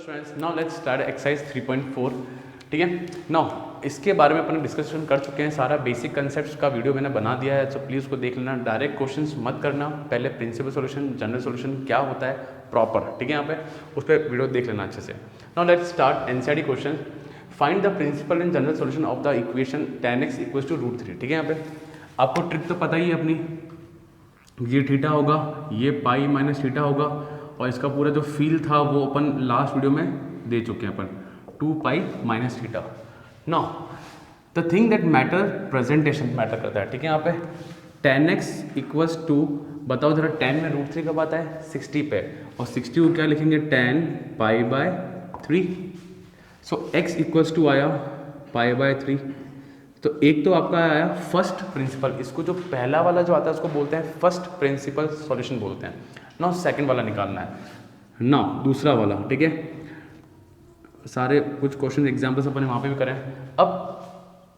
Students, now let's start exercise 3.4। ठीक है, now इसके बारे में अपन डिस्कशन कर चुके हैं। सारा बेसिक कंसेप्ट्स का वीडियो मैंने बना दिया है, तो प्लीज़ उसको देख लेना। डायरेक्ट क्वेश्चंस मत करना, पहले प्रिंसिपल सॉल्यूशन, जनरल सॉल्यूशन क्या होता है प्रॉपर, ठीक है, यहाँ पे उस पर वीडियो देख लेना अच्छे से। Now let's start NCERT question. Find the principal and general solution of the equation tan x = √3। ठीक है, यहाँ पे आपको ट्रिक तो पता ही है अपनी, ये थीटा होगा, ये पाई माइनस थीटा होगा, और इसका पूरा जो फील था वो अपन लास्ट वीडियो में दे चुके हैं अपन, 2 pi minus theta. Now the thing that matter, presentation matter करता है। ठीक है, यहाँ पे tan x = बताओ जरा, tan में √3 कब आता है? 60 पे, और 60 को क्या लिखेंगे? tan π/3। सो x = आया π/3। तो एक तो आपका आया फर्स्ट प्रिंसिपल, इसको जो पहला वाला जो आता है उसको बोलते हैं फर्स्ट प्रिंसिपल सॉल्यूशन बोलते हैं। नाउ सेकंड वाला निकालना है, नाउ दूसरा वाला। ठीक है, सारे कुछ क्वेश्चन एग्जाम्पल्स अपन वहाँ पे भी करें। अब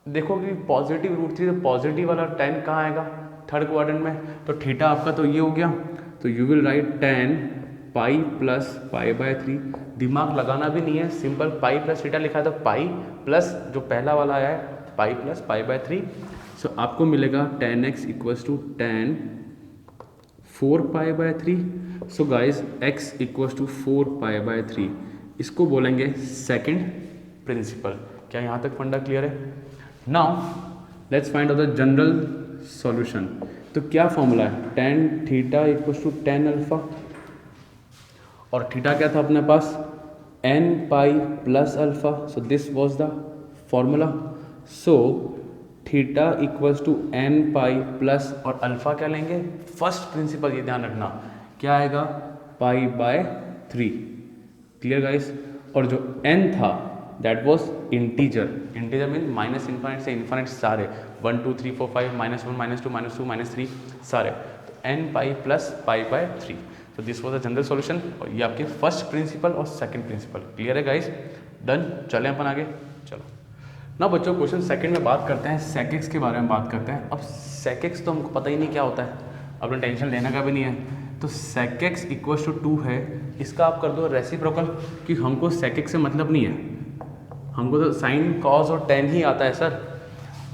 देखो कि पॉजिटिव √3, तो पॉजिटिव वाला tan कहाँ आएगा? थर्ड क्वाड्रेंट में। तो थीटा आपका तो ये हो गया, तो you will write tan pi plus π/3। दिमाग लगाना भी नहीं है, सिंपल पाई प्लस थीटा लिखा है तो पाई प्लस जो पहला वाला आया है पाई प्लस π/3। सो आपको मिलेगा tan x = tan 4π/3। So guys x = 4π/3, इसको बोलेंगे सेकंड प्रिंसिपल। क्या यहाँ तक फंडा क्लियर है? Now let's find out the general solution. तो क्या फॉर्मूला है? tan θ = tan अल्फा, और थीटा क्या था अपने पास? n pi plus alpha. So this was the formula. So theta = n pi plus, और अल्फा क्या लेंगे? फर्स्ट प्रिंसिपल, ये ध्यान रखना क्या आएगा? π/3। Clear guys? और जो n था that was integer. Integer mean minus infinite से इन्फाइनाइट सारे, 1 2 3 4 5 -1 -2 -2 -3 सारे, तो n पाई प्लस π/3। तो this was the general solution, और ये आपके फर्स्ट प्रिंसिपल और सेकंड प्रिंसिपल। क्लियर है गाइस? डन। चलें अपन आगे। चलो ना बच्चों, क्वेश्चन सेकंड में बात करते हैं, sec x के बारे में बात करते हैं। अब sec x तो हमको पता ही नहीं क्या होता है, अपना टेंशन लेने का भी नहीं है। तो sec x = 2 है, इसका आप कर दो रेसिप्रोकल, कि हमको sec x से मतलब नहीं है, हमको तो साइन कॉस और tan ही आता है सर।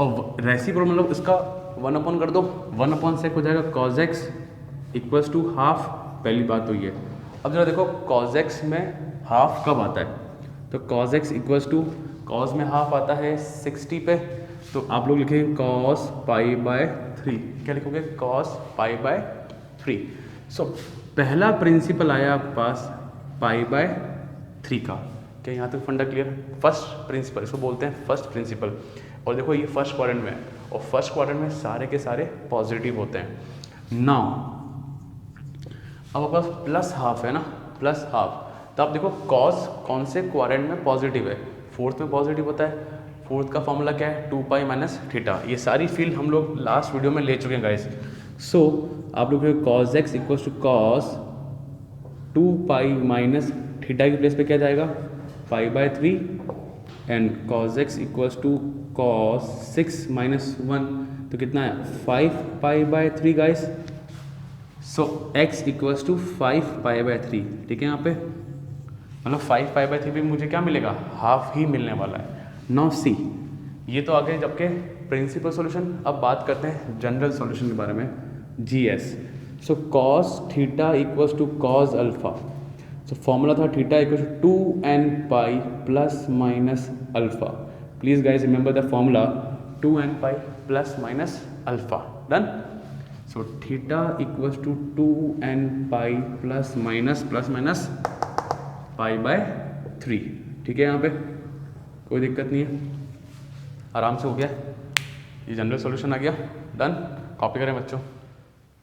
और रेसिप्रोकल मतलब इसका 1/, कर दो, 1/sec हो जाएगा cos x = हाफ। पहली बात तो ये। अब जरा देखो cos x में हाफ कब आता है? तो cos x = cos में हाफ आता है 60 पे, तो आप लोग लिखेंगे cos π/3। क्या लिखोगे? cos π/3। सो पहला प्रिंसिपल आया आपके पास π/3 का। क्या यहाँ तक फंडा क्लियर? फर्स्ट प्रिंसिपल, इसको बोलते हैं फर्स्ट प्रिंसिपल। और देखो ये फर्स्ट क्वाड्रेंट में है, और फर्स्ट क्वाड्रेंट में सारे के सारे पॉजिटिव होते हैं। नाउ अब आपके पास प्लस हाफ है ना, प्लस हाफ, तो आप देखो कॉस कौन से क्वाड्रेंट में पॉजिटिव है? फोर्थ में पॉजिटिव होता है। फोर्थ का फॉर्मूला क्या है? 2 पाई माइनस थीटा। ये सारी फील्ड हम लोग लास्ट वीडियो में ले चुके हैं गाइस। सो आप लोग cos x = cos 2 pi minus theta की प्लेस पे क्या जाएगा? π/3। एंड cos x = cos 6 - 1, तो कितना है? 5 π/3 गाइस। सो x = 5 π/3। ठीक है, यहाँ पे मतलब 5 π/3 भी मुझे क्या मिलेगा? हाफ ही मिलने वाला है। नाउ सी, ये तो आगे जबकि प्रिंसिपल सॉल्यूशन। अब बात करते हैं जनरल सॉल्यूशन के बारे में, GS। So cos θ = cos alpha. So formula था theta = 2n pi plus minus alpha. Please guys remember the formula, 2n pi plus minus alpha. Done. So theta = 2n pi plus minus π/3। ठीक है, यहाँ पे कोई दिक्कत नहीं है, आराम से हो गया, ये जनरल सॉल्यूशन आ गया। डन। कॉपी करें बच्चों।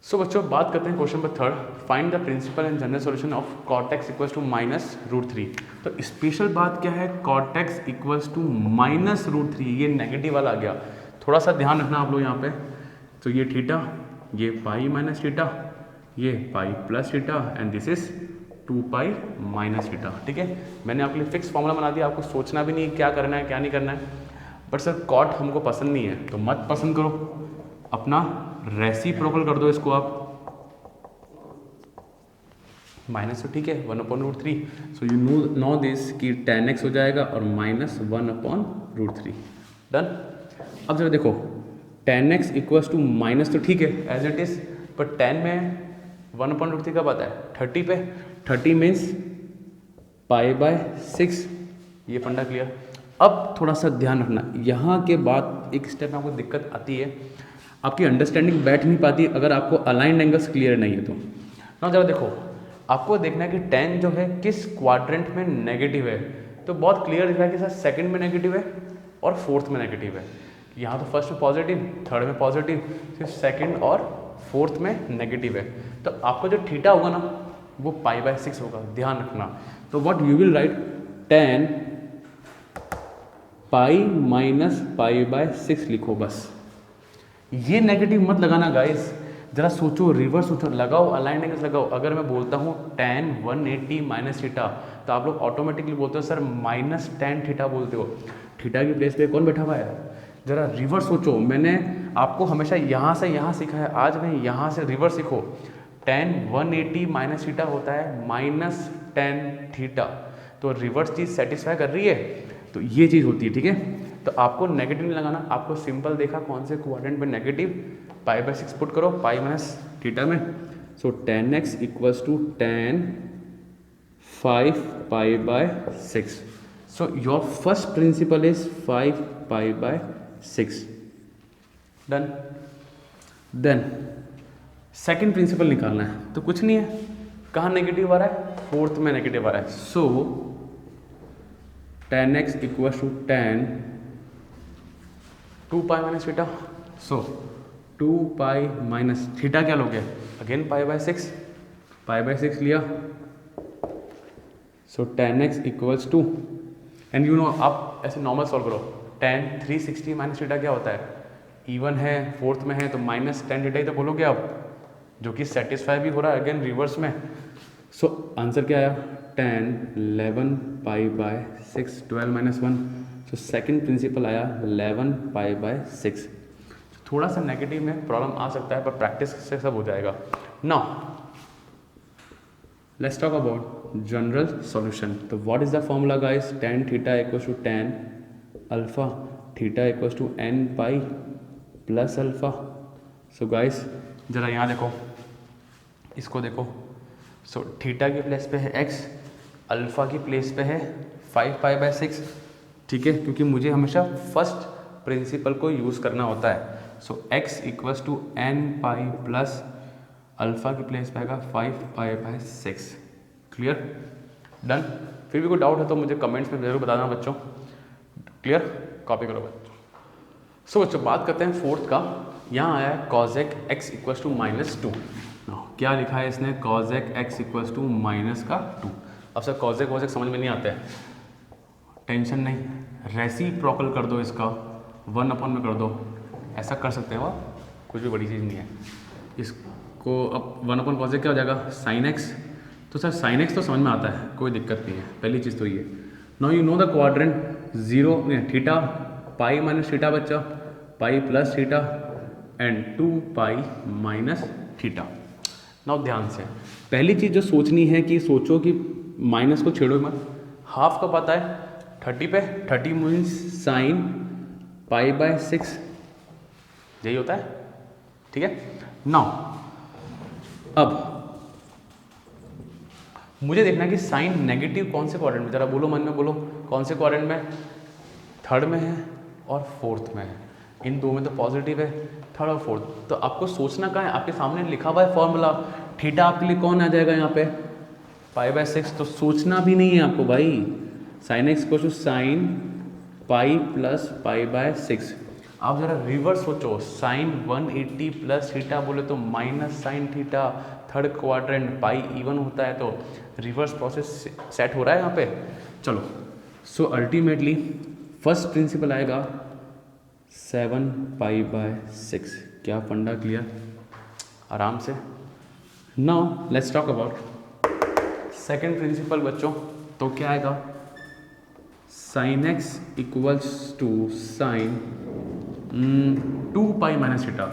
सो बच्चों बात करते हैं question number 3, find the principal and general solution of cot x = -√3। तो स्पेशल बात क्या है? cot x = -√3, ये नेगेटिव वाला आ गया, थोड़ा सा ध्यान रखना आप लोग यहाँ पे। तो ये थीटा, ये पाई माइनस थीटा, ये पाई plus theta, and this is 2 pi minus theta. ठीक है, मैंने आपके लिए फिक्स फॉर्मूला बना दिया, आपको सोचना भी नहीं क्या करना है क्या नहीं करना है। बट सर कॉट हमको पसंद नहीं है, तो मत पसंद करो, अपना रेसिप्रोकल कर दो इसको आप। माइनस तो ठीक है 1/√3, सो यू नो दिस कि tan x हो जाएगा और -1/√3 डन। अब जरा देखो tan x equals to minus तो ठीक है एज इट इज, पर tan में 1/√3 कब आता है 30 पे, 30 मीन्स π/6, ये फंडा क्लियर। अब थोड़ा सा ध्यान रखना, यहाँ के बाद एक स्टेप में आपको दिक्कत आती है, आपकी अंडरस्टैंडिंग बैठ नहीं पाती अगर आपको अलाइंड एंगल्स क्लियर नहीं है तो। ना जरा देखो, आपको देखना है कि tan जो है किस क्वाड्रेंट में नेगेटिव है, तो बहुत क्लियर दिख रहा है कि सर सेकंड में नेगेटिव है और फोर्थ में नेगेटिव है। यहाँ तो फर्स्ट में पॉजिटिव, थर्ड में पॉजिटिव, फिर सेकंड और फोर्थ में नेगेटिव है, तो आपका जो थीटा होगा ना वो π/6 होगा, ध्यान रखना। तो what you will write, tan π-π/6 लिखो बस। ये नेगेटिव मत लगाना गाइस, जरा सोचो, रिवर्स सोचो, लगाओ अलाइंड एंगल्स लगाओ। अगर मैं बोलता हूँ tan 180 माइनस थीटा, तो आप लोग ऑटोमेटिकली बोलते हो सर माइनस tan थीटा बोलते हो, थीटा की प्लेस पे कौन बैठा हुआ है। जरा रिवर्स सोचो, मैंने आपको हमेशा यहाँ से यहाँ सीखा है, आज नहीं यहाँ से रिवर्स सीखो। tan 180 माइनस थीटा होता है माइनस tan थीटा, तो रिवर्स चीज़ सेटिस्फाई कर रही है, तो ये चीज़ होती है, ठीक है। तो आपको नेगेटिव नहीं लगाना, आपको सिंपल देखा कौन से क्वाड्रेंट में नेगेटिव, π/6 पुट करो पाई माइनस थीटा में, so tan x equals to tan 5π/6, so your first principle is 5π/6 done. Then second principle निकालना है, तो कुछ नहीं है, कहाँ नेगेटिव आ रहा है, फोर्थ में नेगेटिव आ रहा है, so tan x equals to tan 2π minus theta, so 2π minus theta क्या लोगे, अगेन π/6, π/6 लिया, so tan x equals to, and you know आप ऐसे नॉर्मल सॉल्व करो, tan 360 माइनस थीटा क्या होता है, इवन है फोर्थ में है तो माइनस tan थीटा ही तो बोलोगे आप, जो कि सेटिस्फाई भी हो रहा है अगेन रिवर्स में। सो आंसर क्या आया, tan 11π/6, 12 minus 1, so second principal आया 11π/6। थोड़ा सा नेगेटिव में प्रॉब्लम आ सकता है, पर प्रैक्टिस से सब हो जाएगा। Now let's talk about general solution. तो what is the formula guys, tan theta equals to tan alpha theta equals to n pi plus alpha. So guys जरा यहाँ देखो, इसको देखो, सो थीटा की प्लेस पे है x, अल्फा की प्लेस पे है 5π/6, ठीक है, क्योंकि मुझे हमेशा फर्स्ट प्रिंसिपल को यूज़ करना होता है। So x equals to n pi plus alpha की प्लेस पे आएगा 5π/6, क्लियर डन। फिर भी कोई डाउट है तो मुझे कमेंट्स में जरूर बताना बच्चों, क्लियर, कॉपी करो बच्चों। सो बच्चों बात करते हैं फोर्थ का, यहाँ आया है cosec x इक्वल्स टू -2, क्या लिखा है इसने, cosec x इक्वल्स टू -2। अब सर cosec वॉसेक समझ में नहीं आता है, टेंशन नहीं, रेसिप्रोकल कर दो इसका, 1/में कर दो, ऐसा कर सकते हैं, वो कुछ भी बड़ी चीज़ नहीं है। इसको अब 1/cosec क्या हो जाएगा, sin x, तो सर sin x तो समझ में आता है, कोई दिक्कत नहीं है, पहली चीज़ तो ये। Now you know the quadrant 0 theta, pi minus theta बच्चा, pi plus theta and 2π minus theta. Now ध्यान से पहली चीज़ जो सोचनी है कि सोचो कि माइनस को छेड़ो मत, हाफ का पता है 30 पे, 30 मीन्स साइन π/6, यही होता है, ठीक है। नाउ अब मुझे देखना है कि साइन नेगेटिव कौन से क्वाड्रेंट में, जरा बोलो मन में बोलो, कौन से क्वाड्रेंट में, थर्ड में है और फोर्थ में है, इन दो में तो पॉजिटिव है, थर्ड और फोर्थ। तो आपको सोचना कहाँ है, आपके सामने लिखा हुआ है फॉर्मूला, थीटा आपके लिए कौन आ जाएगा यहाँ पे, π/6, तो सोचना भी नहीं है आपको भाई, साइन एक्स को साइन पाई प्लस π/6। आप जरा रिवर्स सोचो, साइन 180 प्लस थीटा बोले तो minus sine theta, third quadrant pi even होता है, तो रिवर्स प्रोसेस सेट हो रहा है यहाँ पे। चलो सो अल्टीमेटली फर्स्ट प्रिंसिपल आएगा 7π/6, क्या फंडा क्लियर, आराम से। Now let's talk about second principle बच्चों, तो क्या आएगा, sine x equals to sine 2π minus theta,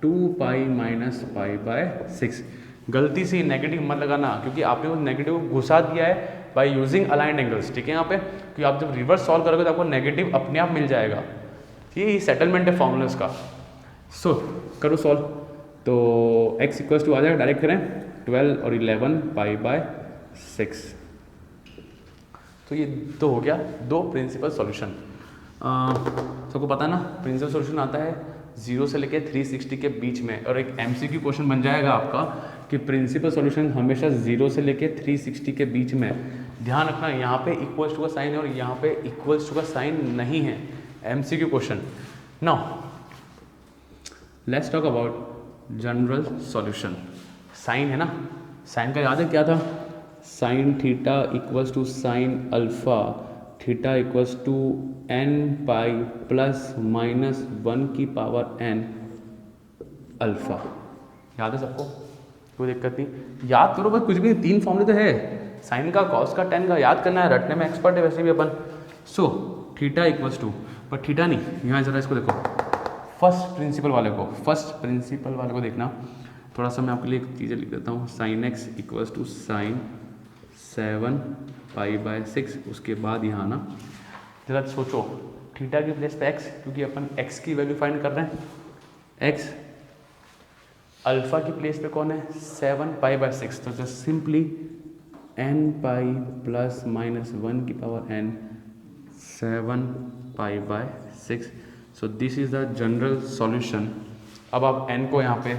2π minus π/6। गलती से नेगेटिव मत लगाना, क्योंकि आपने वो नेगेटिव घुसा दिया है बाय यूजिंग अलाइंड एंगल्स, ठीक है। यहाँ पे कि आप जब रिवर्स सॉल्व करोगे तो आपको नेगेटिव अपने आप मिल जाएगा, ये सेटलमेंट है फॉर्मूलाज का। सो करो सॉल्व, तो x इक्वल्स टू आ जाएगा, डायरेक्ट करें 12 और 11 π/6। तो ये तो हो गया दो प्रिंसिपल सॉल्यूशन। सबको पता है ना प्रिंसिपल सॉल्यूशन आता है 0 से लेके 360 के बीच में, और एक MCQ क्वेश्चन बन जाएगा आपका कि प्रिंसिपल सॉल्यूशन हमेशा 0 से लेके 360 के बीच में। ध्यान रखना यहाँ पे इक्वल्स टू का साइन है और यहाँ पे इक्वल्स टू का साइन नहीं है, MCQ question. Now let's talk about general solution. Sine है ना, साइन का याद है क्या था, sine theta equals to sine alpha, theta equals to n pi plus minus 1 की पावर n अल्फा। याद है सबको, कोई दिक्कत नहीं, याद करो बस, कुछ भी 3 फॉर्मूले तो है, साइन का, कॉस का, टेन का, याद करना है, रटने में एक्सपर्ट है वैसे भी अपन। सो थीटा इक्वल्स टू, पर थीटा नहीं, यहाँ जरा इसको देखो, फर्स्ट प्रिंसिपल वाले को देखना। थोड़ा सा मैं आपके लिए एक चीज़ें लिख देता हूँ, sine x equals to sine 7 π/6। उसके बाद यहाँ ना जरा सोचो, थीटा की प्लेस पे एक्स, क्योंकि अपन एक्स की वैल्यू फाइंड कर रहे हैं, एक्स अल्फा की प्लेस पे कौन है 7 π/6, तो just simply n pi plus minus 1 की power n 7 π/6। So this is the general solution. अब आप n को यहाँ पे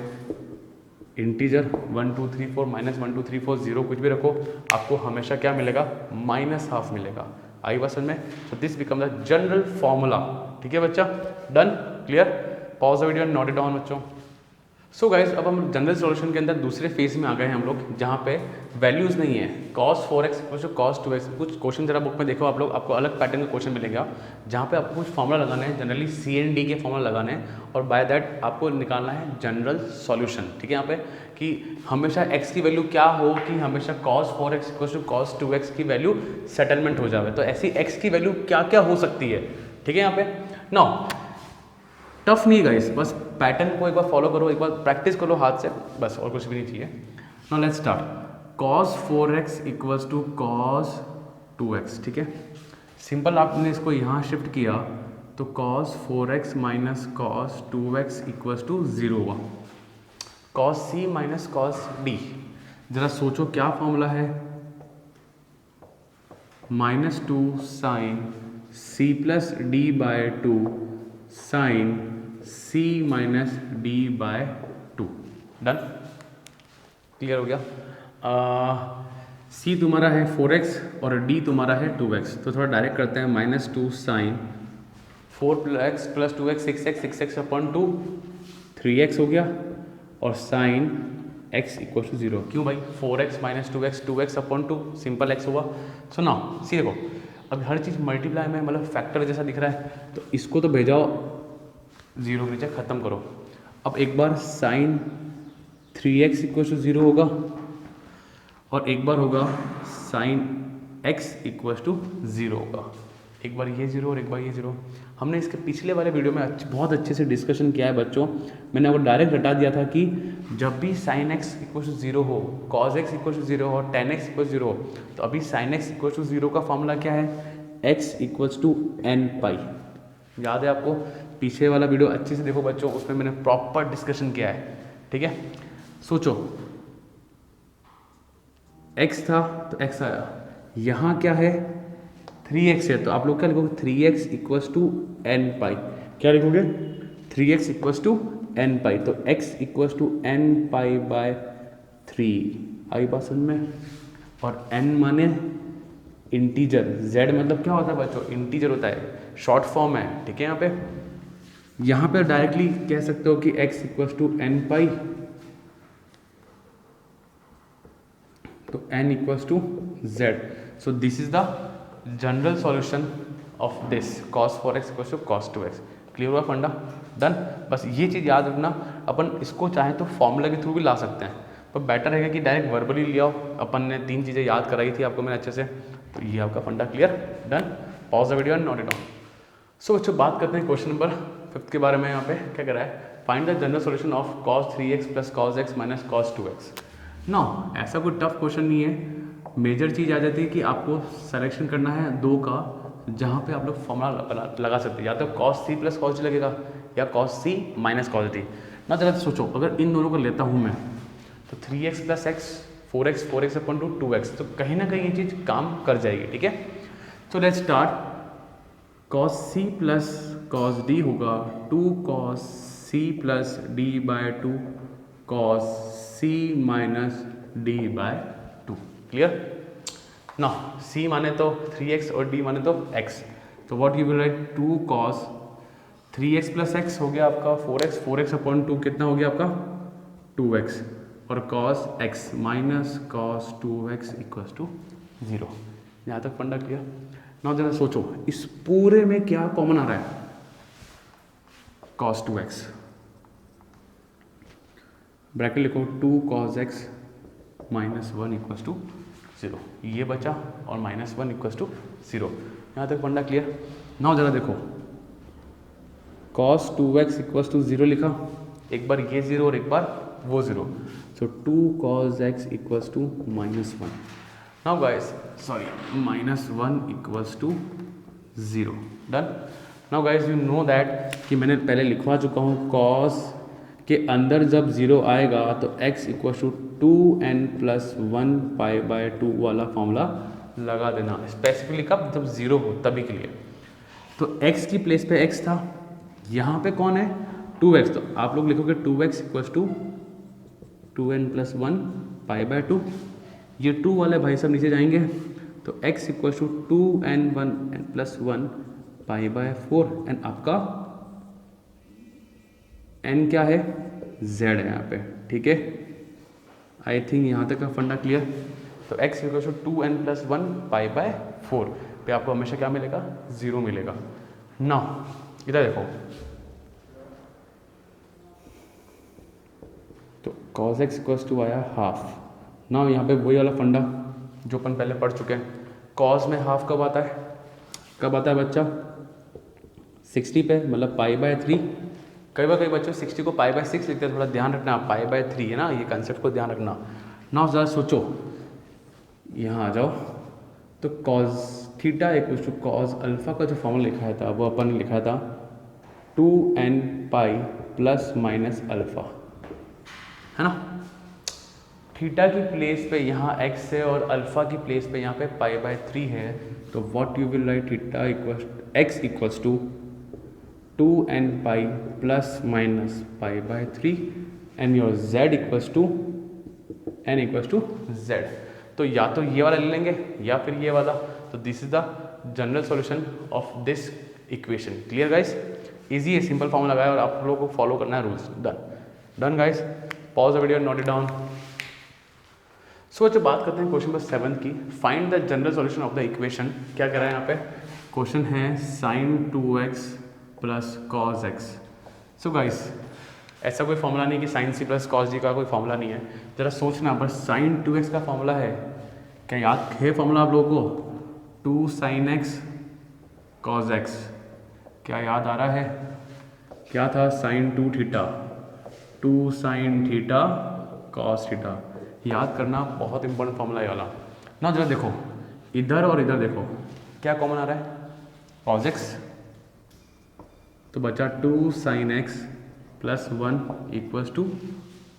इंटीजर 1 2 3 4 -1 2 3 4 0 कुछ भी रखो, आपको हमेशा क्या मिलेगा, -½ मिलेगा। आई बात समझ में? So this become the general formula. ठीक है बच्चा, done, clear? Pause the video and note it down बच्चों। सो गाइज अब हम जनरल सॉल्यूशन के अंदर दूसरे फेज में आ गए हैं हम लोग, जहाँ पे वैल्यूज नहीं है, cos 4x cos 2x। कुछ क्वेश्चन जरा बुक में देखो आप लोग, आपको अलग पैटर्न का क्वेश्चन मिलेगा, जहाँ पे आपको कुछ फॉर्मूला लगाना है, जनरली CND के फॉर्मूला लगाने हैं, और बाय दैट आपको निकालना है जनरल सॉल्यूशन। ठीक है, यहाँ पे कि हमेशा x की वैल्यू क्या हो कि हमेशा cos 4x cos 2x की वैल्यू सेटलमेंट हो जाए। तो ऐसी x की वैल्यू क्या क्या हो सकती है, ठीक है। यहाँ पे नाउ टफ नहीं गाइस, बस पैटर्न को एक बार फॉलो करो, एक बार प्रैक्टिस करो हाथ से, बस और कुछ भी नहीं चाहिए। Now let's start. cos 4x equals to cos 2x, ठीक है। सिंपल आपने इसको यहाँ शिफ्ट किया तो cos 4x minus cos 2x equals to 0 हुआ, cos c minus cos d। जरा सोचो क्या फॉर्मूला है, -2 sine c plus d by 2 sine c minus d by 2। Done, clear हो गया। c तुम्हारा है 4x और d तुम्हारा है 2x, तो थोड़ा डायरेक्ट करते हैं, -2 sign 4x plus 2x 6x अपन 2 3x हो गया, और साइन x इक्वल टू 0। क्यों भाई, 4x माइनस 2x अपन 2 सिंपल x हुआ। सो नाउ सी देखो, अब हर चीज़ मल्टीप्लाई में मतलब फैक्टर जैसा दिख रहा है, तो इसको तो भेजाओ 0 के नीचे, ख़त्म करो। अब एक बार साइन 3x इक्वल टू 0 होगा, और एक बार होगा साइन x इक्वल टू 0 होगा। एक बार ये 0 और एक बार ये 0। हमने इसके पिछले वाले वीडियो में बहुत अच्छे से डिस्कशन किया है बच्चों। मैंने आपको डायरेक्ट हटा दिया था कि जब भी साइन x इक्वल टू 0 हो, cos x इक्वल टू 0 हो, tan x इक्वल टू 0 हो, तो अभी साइन x इक्वल टू 0 का फॉर्मूला क्या है, x इक्वल्स टू n पाई। याद है आपको? पीछे वाला वीडियो अच्छे से देखो बच्चों, उसमें मैंने प्रॉपर डिस्कशन किया है। ठीक है, सोचो x था तो x आया, यहाँ क्या है 3x है, तो आप लोग क्या लिखोगे, 3x इक्वल्स टू n पाई। क्या लिखोगे, 3x equals to n pi, तो x equals to n pi by 3। आई बात समझ में? और n माने इंटीजर, z मतलब क्या होता है बच्चों, इंटीजर होता है, शॉर्ट फॉर्म है। ठीक है, यहाँ पे डायरेक्टली कह सकते हो कि x equals to n pi, तो n equals to z। So this is the general solution of this cos 4x equals to cos 2x। Clear हुआ फंडा? डन। बस ये चीज़ याद रखना, अपन इसको चाहे तो फॉर्मूला के थ्रू भी ला सकते हैं, पर बेटर रहेगा कि डायरेक्ट वर्बली ले आओ। अपन ने 3 चीज़ें याद कराई थी आपको मैंने अच्छे से, तो ये आपका फंडा clear. Done, pause the video and note it down. So बच्चों बात करते हैं क्वेश्चन नंबर 5 के बारे में। यहाँ पे क्या कह रहा है, find the general solution of cos 3x plus cos x minus cos 2x। ना ऐसा कोई टफ क्वेश्चन नहीं है। मेजर चीज़ आ जाती है कि आपको सिलेक्शन करना है दो का जहाँ पे आप लोग फॉर्मूला लगा सकते हैं, या तो कॉस सी प्लस कॉस डी लगेगा या कॉस सी माइनस कॉस डी। ना जरा सोचो, अगर इन दोनों को लेता हूँ मैं तो 3x plus x 4x upon to 2x, तो कहीं ना कहीं ये चीज़ काम कर जाएगी। ठीक है, तो let's start. Cos C plus cos D होगा 2 cos C plus D by 2 cos C minus D by 2। Clear ना, c माने तो 3x और d माने तो x, तो what you will right 2 cos 3x plus x हो गया आपका 4x अपॉन 2 कितना हो गया आपका 2x, और cos x minus cos 2x equals to 0। यहाँ तक फंडा क्लियर। ना जरा सोचो इस पूरे में क्या कॉमन आ रहा है, cos 2x, ब्रैकेट लिखो 2 cos x minus 1 equals to 0, ये बचा और माइनस 1 इक्वल्स टू 0। यहाँ तक फंडा क्लियर। ना जरा देखो cos 2x इक्वल्स टू 0 लिखा, एक बार ये 0 और एक बार वो 0, so 2 cos x equals to minus 1। Now guys sorry minus 1 equals to 0। Done. Now guys you know that कि मैंने पहले लिखवा चुका हूँ cos के अंदर जब 0 आएगा तो x equals to 2n plus 1 pi by 2 वाला फॉर्मूला लगा देना, स्पेसिफिकली कब, जब 0 हो तभी के लिए। तो x की प्लेस पे x था, यहाँ पे कौन है 2x, तो आप लोग लिखोगे 2x equals to 2n plus 1 pi by 2, ये 2 वाले भाई सब नीचे जाएंगे, तो x equals to 2n 1 plus 1 pi by 4, and आपका n क्या है z है यहाँ पे। ठीक है, आई थिंक यहाँ तक का फंडा क्लियर। तो x equal to 2n plus 1 pi by 4 पे आपको हमेशा क्या मिलेगा 0 मिलेगा। ना इधर देखो, तो cos x इक्वल्स टू आया हाफ। ना यहाँ पे वही वाला फंडा जो अपन पहले पढ़ चुके हैं, cos में हाफ कब आता है, कब आता है बच्चा 60 पे, मतलब पाई बाय 3। कई बार कई बच्चों 60 को पाई बाय 6 लिखते हैं, थोड़ा ध्यान रखना, पाई बाय 3 है ना, ये कंसेप्ट को ध्यान रखना। ना ज़रा सोचो, यहाँ आ जाओ, तो cos theta equals to cos alpha का जो फॉर्मूला लिखा है था वो अपन ने लिखा था 2n pi plus minus alpha, है ना। थीटा की प्लेस पे यहाँ x है और अल्फा की प्लेस पे यहाँ पे पाई बाय 3 है, तो what you will write theta equals x equals to 2n pi plus minus pi by 3 and your z equals to n equals to z। तो या तो ये वाला ले लेंगे या फिर ये वाला, तो this is the general solution of this equation. Clear guys, easy है, सिंपल फॉर्मूला लगाया और आप लोगों को फॉलो करना है rules. Done done guys, pause the video, note it down. So अच्छा बात करते हैं क्वेश्चन नंबर 7 की, find the general solution of the equation. क्या कह रहा है यहाँ पे, क्वेश्चन है sin 2x plus cos x. So guys ऐसा कोई फॉर्मूला नहीं कि साइन सी प्लस कॉस जी का कोई फॉर्मूला नहीं है, जरा सोचना, बस sin 2x का फॉर्मूला है, क्या याद है फॉर्मूला आप लोगों को, 2 sin x cos x, क्या याद आ रहा है, क्या था sin 2 theta 2 sin theta cos theta, याद करना, बहुत इंपॉर्टेंट फॉर्मूला है वाला ना। जरा देखो इधर और इधर देखो क्या कॉमन आ रहा है, cos x, तो बचा 2 sin x plus 1 equals to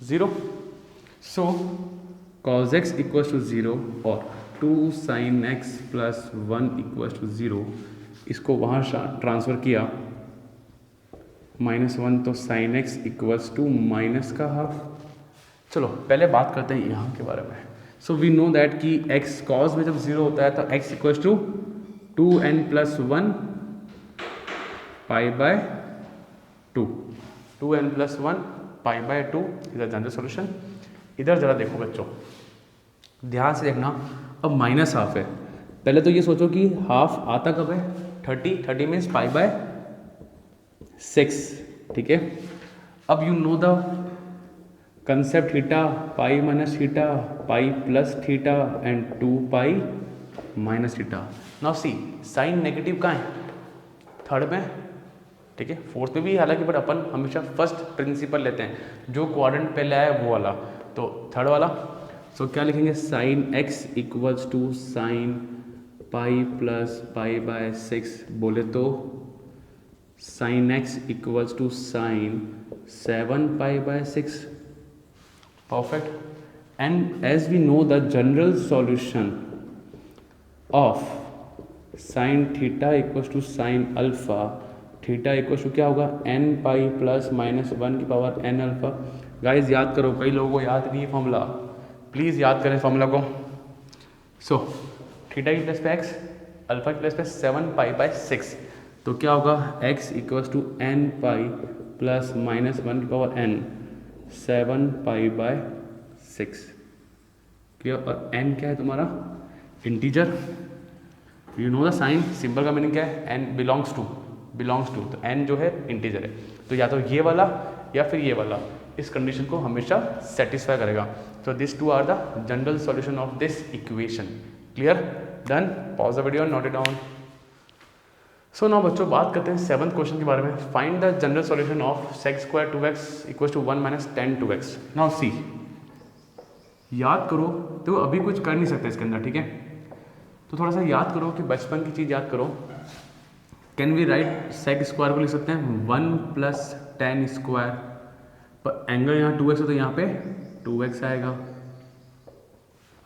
0। So cos x equals to 0 और 2 sin x plus 1 equals to 0, इसको वहाँ ट्रांसफ़र किया -1, तो sin x equals to minus का हाफ। चलो पहले बात करते हैं यहाँ के बारे में। सो वी नो दैट कि x cos में जब 0 होता है तो x equals to 2n plus 1 pi by 2, 2n plus 1 pi by 2 इधर जनरल सॉल्यूशन। इधर ज़रा देखो बच्चों, ध्यान से देखना, अब माइनस हाफ है, पहले तो ये सोचो कि हाफ आता कब है, 30 मीन्स पाई बाय 6। ठीक है, अब you know the concept theta, pi minus theta, pi plus theta and 2 pi minus theta. Now see sine negative कहाँ है, थर्ड में, ठीक है, फोर्थ में भी हालांकि, बट अपन हमेशा फर्स्ट प्रिंसिपल लेते हैं, जो क्वाड्रेंट पहले आया वो वाला, तो थर्ड वाला। सो क्या लिखेंगे, sine x equals to sine pi plus pi by 6, बोले तो sine x equals to sine 7 pi by 6. Perfect. And as we know, the general solution of sin theta equals to sin alpha, theta equals to क्या होगा, n pi plus minus 1 की power n alpha. Guys याद करो, कई लोगों को याद नहीं है फॉर्मूला, प्लीज़ याद करें फॉर्मूला को. सो थीटा की प्लेस पे x, अल्फा की प्लेस पे 7 पाई बाय 6, तो क्या होगा, x equals to n pi plus minus 1 की power n, 7 pi by 6. Clear. और n क्या है तुम्हारा, integer. You know the sign, symbol का मीनिंग क्या है, n बिलोंग्स टू, तो n जो है इंटीजर है, तो या तो ये वाला या फिर ये वाला इस कंडीशन को हमेशा सेटिस्फाई करेगा. So this two are the general solution of this equation. Clear, done. Pause the video, note it down. So now बच्चों बात करते हैं 7th क्वेश्चन के बारे में. Find the general solution of sec square 2x equals to 1 minus 10 2x. Now see, याद करो तो अभी कुछ कर नहीं सकते इसके अंदर, ठीक है, तो थोड़ा सा याद करो कि बचपन की चीज़ याद करो. Can we write, sec square को लिख सकते हैं 1 प्लस 10 स्क्वायर, पर एंगल यहाँ 2x है तो यहाँ पे 2x आएगा.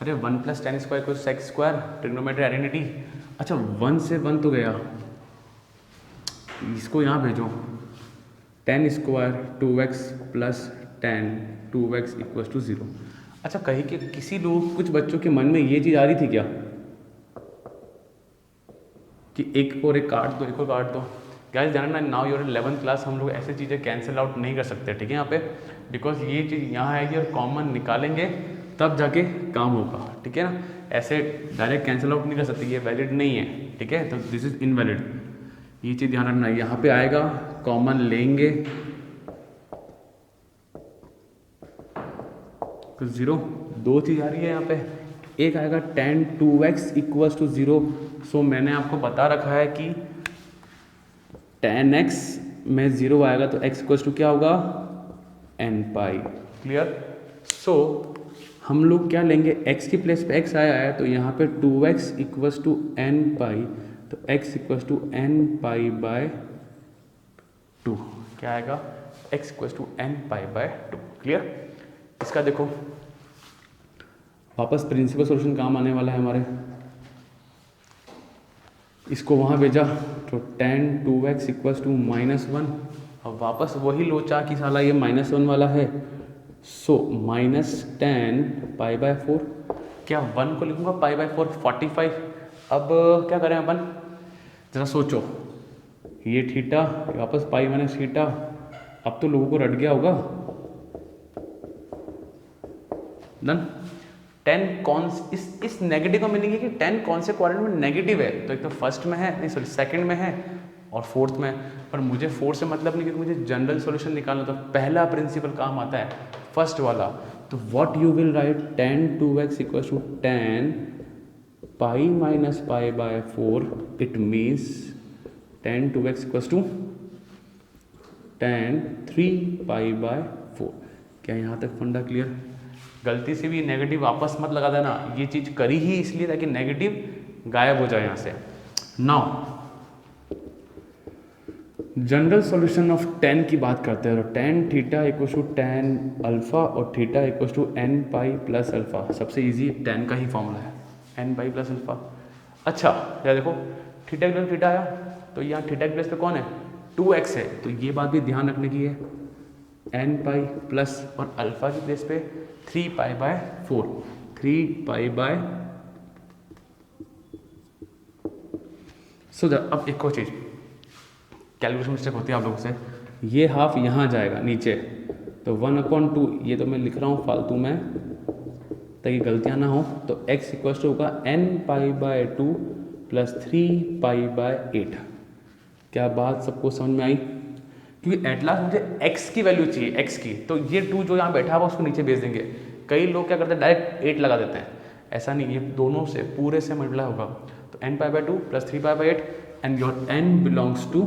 अरे 1 प्लस 10 स्क्वायर को सेक स्क्वायर, ट्रिग्नोमेट्री आइडेंटिटी. अच्छा 1 से 1 तो गया, इसको यहाँ भेजो, 10 square 2x plus 10 2x equals to 0. अच्छा कहीं कि किसी लोग, कुछ बच्चों के मन में ये चीज़ आ रही थी क्या कि एक और एक काट दो, एक और काट दो. गाइस ध्यान रखना, नाउ योर 11th क्लास, हम लोग ऐसी चीज़ें कैंसिल आउट नहीं कर सकते, ठीक है, यहाँ पे, बिकॉज ये चीज़ यहाँ आएगी और कॉमन निकालेंगे तब जाके काम होगा, ठीक है ना. ऐसे डायरेक्ट कैंसिल आउट नहीं कर सकते, ये वैलिड नहीं है, ठीक है, तो दिस इज इनवैलिड. ये चीज़ ध्यान रखना, यहाँ पे आएगा कॉमन लेंगे तो 0. दो चीज़ आ रही है यहाँ पे, एक आएगा tan 2x इक्वल्स टू 0. सो मैंने आपको बता रखा है कि tan x में 0 आएगा तो x इक्वल्स टू क्या होगा, n पाई. क्लियर. सो हम लोग क्या लेंगे, x की प्लेस पे x आया है तो यहाँ पे 2x equals to n pi, तो x equals to n pi by 2. क्या आएगा, x equals to n pi by 2. Clear. इसका देखो वापस प्रिंसिपल सॉल्यूशन काम आने वाला है हमारे. इसको वहाँ भेजा तो tan 2x इक्वल्स टू -1, अब वापस वही लोचा कि साला ये -1 वाला है, सो -10 पाई बाय 4. क्या 1 को लिखूँगा पाई बाय 4, 45. अब क्या करें अपन, जरा सोचो, ये थीटा वापस पाई माइनस थीटा, अब तो लोगों को रट गया होगा. डन. 10 कौन इस नेगेटिव का मीनिंग है कि 10 कौन से क्वाड्रेंट में नेगेटिव है, तो एक तो फर्स्ट में है, नहीं सॉरी सेकंड में है और फोर्थ में. पर मुझे फोर्थ से मतलब नहीं, क्योंकि मुझे जनरल सॉल्यूशन निकालना, तो पहला प्रिंसिपल काम आता है फर्स्ट वाला. तो what you will write, tan 2x equals to tan pi minus pi by 4. It means tan 2x equals to tan 3 pi by 4. क्या यहाँ तक फंडा क्लियर. गलती से भी नेगेटिव वापस मत लगा देना, ये चीज़ करी ही इसलिए ताकि नेगेटिव गायब हो जाए यहाँ से. Now general solution of tan की बात करते हैं, तो tan theta equals to tan alpha और theta equals to n pi plus alpha. सबसे इजी tan का ही फॉर्मूला है, n पाई प्लस अल्फा. अच्छा या देखो, थीटा की प्लेस थीटा आया तो यहाँ थीटा की प्लेस पे कौन है, 2x है, तो ये बात भी ध्यान रखने की है, n पाई प्लस और अल्फा की प्लेस पे 3 पाई बाय 4, 3 पाई बाय. सो अब एक और चीज़, कैलकुलेशन मिस्टेक होती है आप लोगों से, ये हाफ यहाँ जाएगा नीचे, तो 1/2, ये तो मैं लिख रहा हूँ फालतू में ताकि गलतियाँ ना हो, तो x इक्वल्स टू होगा n pi by 2 plus 3 pi by 8. क्या बात सबको समझ में आई, क्योंकि एट लास्ट मुझे x की वैल्यू चाहिए, x की, तो ये 2 जो यहाँ बैठा हुआ उसको नीचे भेज देंगे. कई लोग क्या करते हैं, डायरेक्ट 8 लगा देते हैं, ऐसा नहीं, ये दोनों से पूरे से मल्टीप्लाई होगा, तो n pi by 2 plus 3 pi by 8 and your n belongs to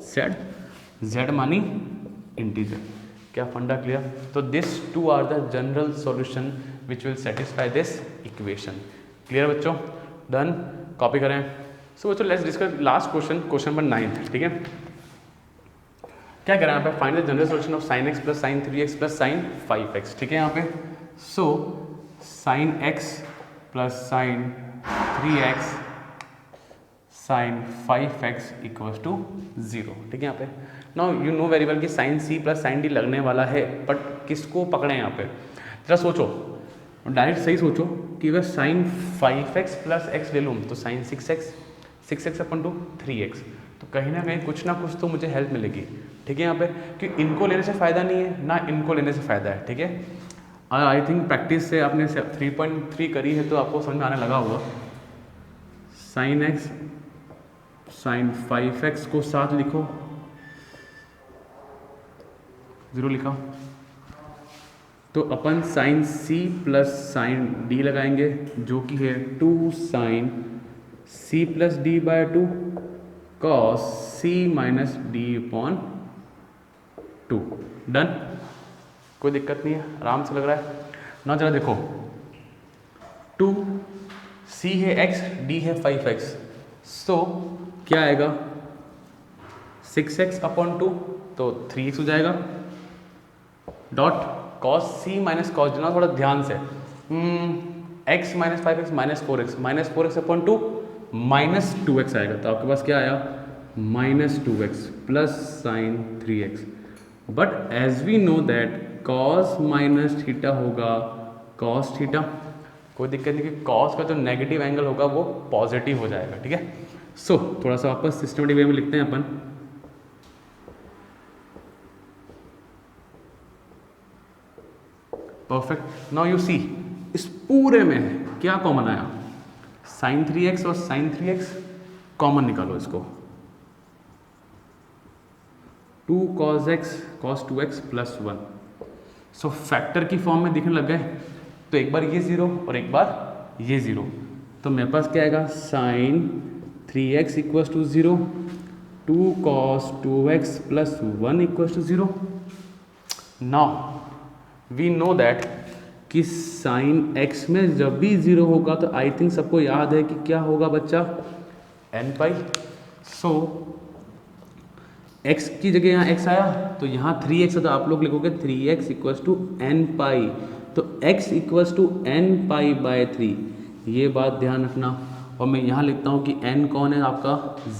z, z मानी इंटीजर. क्या फंडा क्लियर. तो this two are the general solution which will satisfy this equation. Clear बच्चों? डन। कॉपी करें। सो बच्चों let's discuss last question, question number 9। ठीक है, क्या करें यहाँ पे? Find the general solution of sin x plus sin 3x plus sin 5x। ठीक है, यहाँ पे so sin x plus sin 3x sin 5x equals to 0। ठीक है, यहाँ पे now you know very well कि sin c plus sin d लगने वाला है, बट किसको पकड़े यहाँ पे? जरा सोचो, डायरेक्ट सही सोचो कि अगर sin 5x प्लस x ले लूँ तो sin 6x upon to 3x, तो कहीं ना कुछ तो मुझे हेल्प मिलेगी। ठीक है, यहाँ पे कि इनको लेने से फ़ायदा नहीं है ना इनको लेने से फ़ायदा है। ठीक है, और आई थिंक प्रैक्टिस से आपने 3.3 करी है तो आपको समझ में आने लगा होगा। sin x sin 5x को साथ लिखो, 0 लिखा, तो अपन sin c plus sin d लगाएंगे जो कि है 2 sin c plus D by 2 cos c minus d upon 2। Done, कोई दिक्कत नहीं है, आराम से लग रहा है ना। जरा देखो, 2 c है x, d है 5x, सो क्या आएगा? 6x अपॉन 2 तो 3x हो जाएगा, dot cos c minus cos देना थोड़ा ध्यान से, x minus 5x minus 4x upon 2 minus 2x आएगा, तो आपके पास क्या आया? Minus 2x plus sine 3x। But as we know that cos minus theta होगा cos थीटा, कोई दिक्कत नहीं कि cos का जो नेगेटिव एंगल होगा वो पॉजिटिव हो जाएगा। ठीक है, सो थोड़ा सा वापस सिस्टमेटिक वे में लिखते हैं अपन। परफेक्ट। नाउ यू सी, इस पूरे में क्या कॉमन आया? sin 3x और sin 3x कॉमन निकालो इसको, 2 cos x cos 2x plus 1। सो फैक्टर की फॉर्म में दिखने लग गए, तो एक बार ये 0 और एक बार ये 0, तो मेरे पास क्या आएगा? sin 3x equals to 0, 2 cos 2x plus 1 equals to 0। Now we know that कि sin x में जब भी 0 होगा तो आई थिंक सबको याद है कि क्या होगा बच्चा? n पाई। सो x की जगह यहाँ x आया तो यहाँ 3x है, तो आप लोग लिखोगे 3x equals to n pi, तो x equals to n pi by 3, ये बात ध्यान रखना। और मैं यहाँ लिखता हूँ कि n कौन है? आपका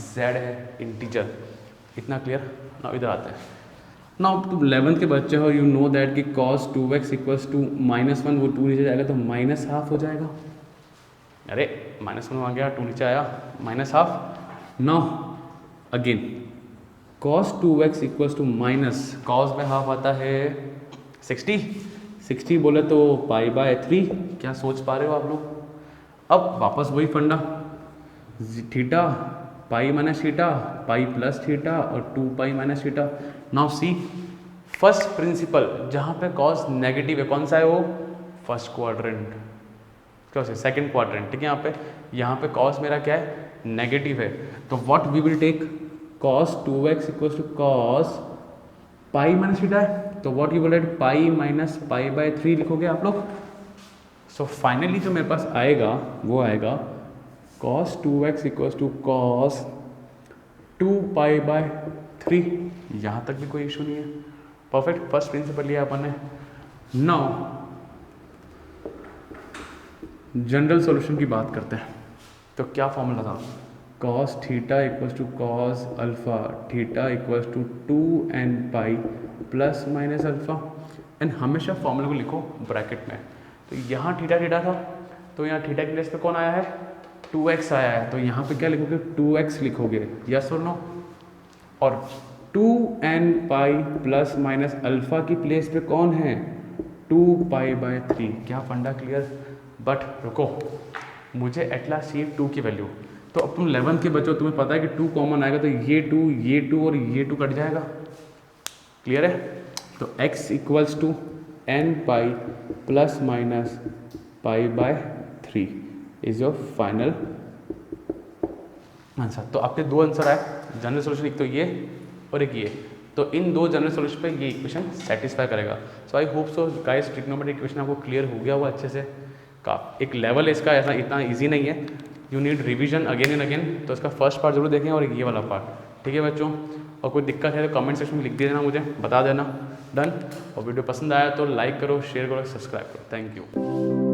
z है, इंटीजर। इतना क्लियर? ना इधर आते हैं। नाउ तुम 11th के बच्चे हो, यू नो दैट कि cos 2x इक्वल्स टू -1, वो 2 नीचे जाएगा तो -½ हो जाएगा। अरे -1 आ गया, 2 नीचे आया, -½ now again cos 2x equals to minus, cos में हाफ आता है 60 बोले तो पाई बाय 3। क्या सोच पा रहे हो आप लोग? अब वापस वही फंडा, theta pi minus theta, pi plus theta और 2 पाई माइनस थीटा। नाउ सी, फर्स्ट प्रिंसिपल जहाँ पे cos नेगेटिव है, कौन सा है वो? फर्स्ट क्वाड्रेंट, क्या से सेकंड क्वाड्रेंट। ठीक है, यहाँ पे cos मेरा क्या है? नेगेटिव है, तो what we will take? cos 2x equals to cos pi minus theta है, तो what you will write? Pi minus pi by 3 लिखोगे आप लोग। सो फाइनली जो मेरे पास आएगा वो आएगा cos 2x equals to cos 2 pi by 3। यहाँ तक भी कोई इशू नहीं है। परफेक्ट, फर्स्ट प्रिंसिपल लिया अपन ने। नाउ जनरल सॉल्यूशन की बात करते हैं, तो क्या फॉर्मूला था? cos theta equals to cos alpha theta equals to 2n pi plus minus alpha. And हमेशा फॉर्मूला को लिखो ब्रैकेट में। तो यहाँ थीटा था, तो यहाँ थीटा की प्लेस पे कौन आया है? 2x आया है, तो यहाँ पे क्या लिखोगे? 2x लिखोगे, यस और नो। और 2n pi plus minus alpha की प्लेस पे कौन है? 2 पाई बाय 3। क्या फंडा क्लियर? बट रुको, मुझे एटलास चाहिए 2 की वैल्यू। तो अब तुम 11th के बच्चों, तुम्हें पता है कि 2 कॉमन आएगा, तो ये 2 और ये 2 कट जाएगा। क्लियर है? तो x equals to n pi plus minus pi by 3 is your final answer. तो आपके 2 आंसर आए जनरल सॉल्यूशन, एक तो ये और एक ये। तो इन दो जनरल सोल्यूशन पे ये इक्वेशन सेटिस्फाई करेगा। So I hope so guys trigonometric equation आपको क्लियर हो गया होगा अच्छे से। का एक लेवल है इसका, ऐसा इतना ईजी नहीं है, you need revision again and again. तो इसका फर्स्ट पार्ट जरूर देखें और ये वाला पार्ट, ठीक है बच्चों। और कोई दिक्कत है तो कमेंट सेक्शन में लिख देना, मुझे बता देना। डन। और वीडियो पसंद आया तो लाइक करो, शेयर करो, सब्सक्राइब करो। Thank you.